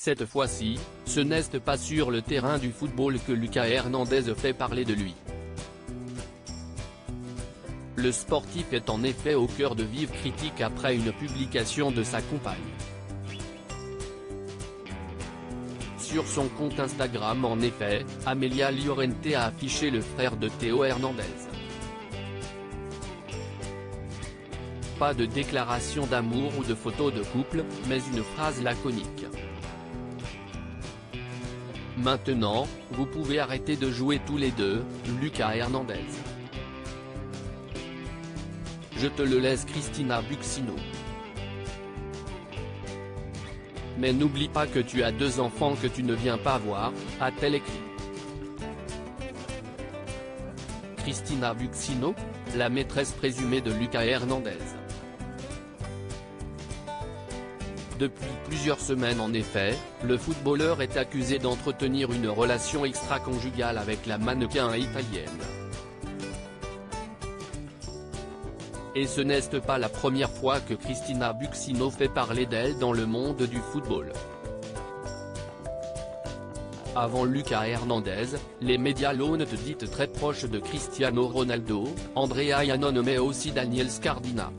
Cette fois-ci, ce n'est pas sur le terrain du football que Lucas Hernandez fait parler de lui. Le sportif est en effet au cœur de vives critiques après une publication de sa compagne. Sur son compte Instagram en effet, Amelia Llorente a affiché le frère de Théo Hernandez. Pas de déclaration d'amour ou de photo de couple, mais une phrase laconique. Maintenant, vous pouvez arrêter de jouer tous les deux, Lucas Hernandez. Je te le laisse Cristina Buxino. Mais n'oublie pas que tu as 2 enfants que tu ne viens pas voir, a-t-elle écrit. Cristina Buxino, la maîtresse présumée de Lucas Hernandez. Depuis plusieurs semaines en effet, le footballeur est accusé d'entretenir une relation extra-conjugale avec la mannequin italienne. Et ce n'est pas la première fois que Cristina Buxino fait parler d'elle dans le monde du football. Avant Lucas Hernandez, les médias l'ont dite très proche de Cristiano Ronaldo, Andrea Iannone mais aussi Daniel Scardina.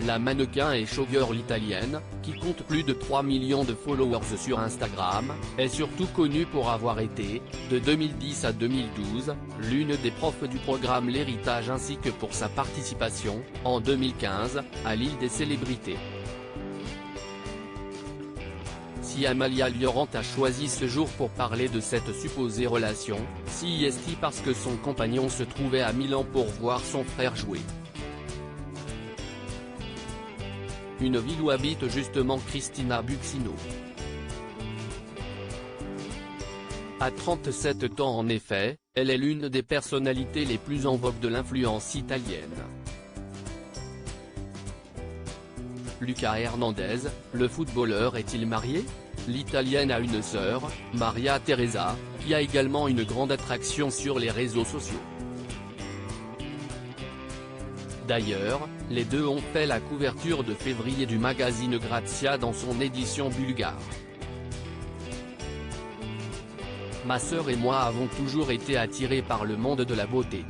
La mannequin et showgirl italienne, qui compte plus de 3 millions de followers sur Instagram, est surtout connue pour avoir été, de 2010 à 2012, l'une des profs du programme L'Héritage ainsi que pour sa participation, en 2015, à l'île des célébrités. Si Amalia Llorente a choisi ce jour pour parler de cette supposée relation, si est-il parce que son compagnon se trouvait à Milan pour voir son frère jouer. Une ville où habite justement Cristina Buxino. À 37 ans en effet, elle est l'une des personnalités les plus en vogue de l'influence italienne. Lucas Hernandez, le footballeur est-il marié? L'italienne a une sœur, Maria Teresa, qui a également une grande attraction sur les réseaux sociaux. D'ailleurs, les deux ont fait la couverture de février du magazine Grazia dans son édition bulgare. Ma sœur et moi avons toujours été attirés par le monde de la beauté.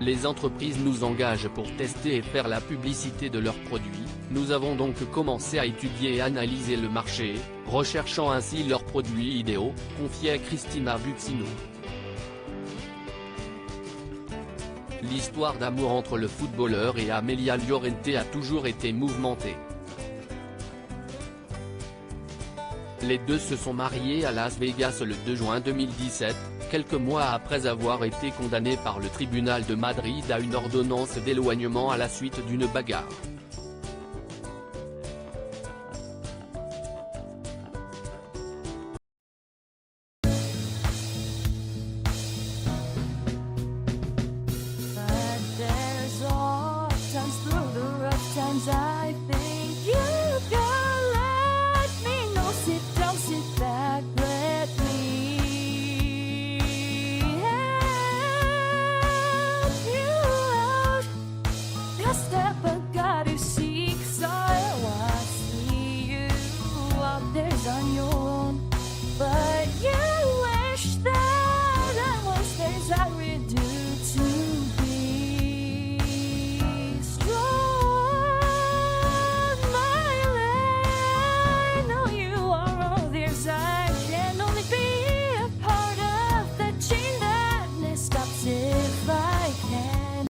Les entreprises nous engagent pour tester et faire la publicité de leurs produits, nous avons donc commencé à étudier et analyser le marché, recherchant ainsi leurs produits idéaux, confiait Cristina Buxino. L'histoire d'amour entre le footballeur et Amelia Llorente a toujours été mouvementée. Les deux se sont mariés à Las Vegas le 2 juin 2017, quelques mois après avoir été condamnés par le tribunal de Madrid à une ordonnance d'éloignement à la suite d'une bagarre.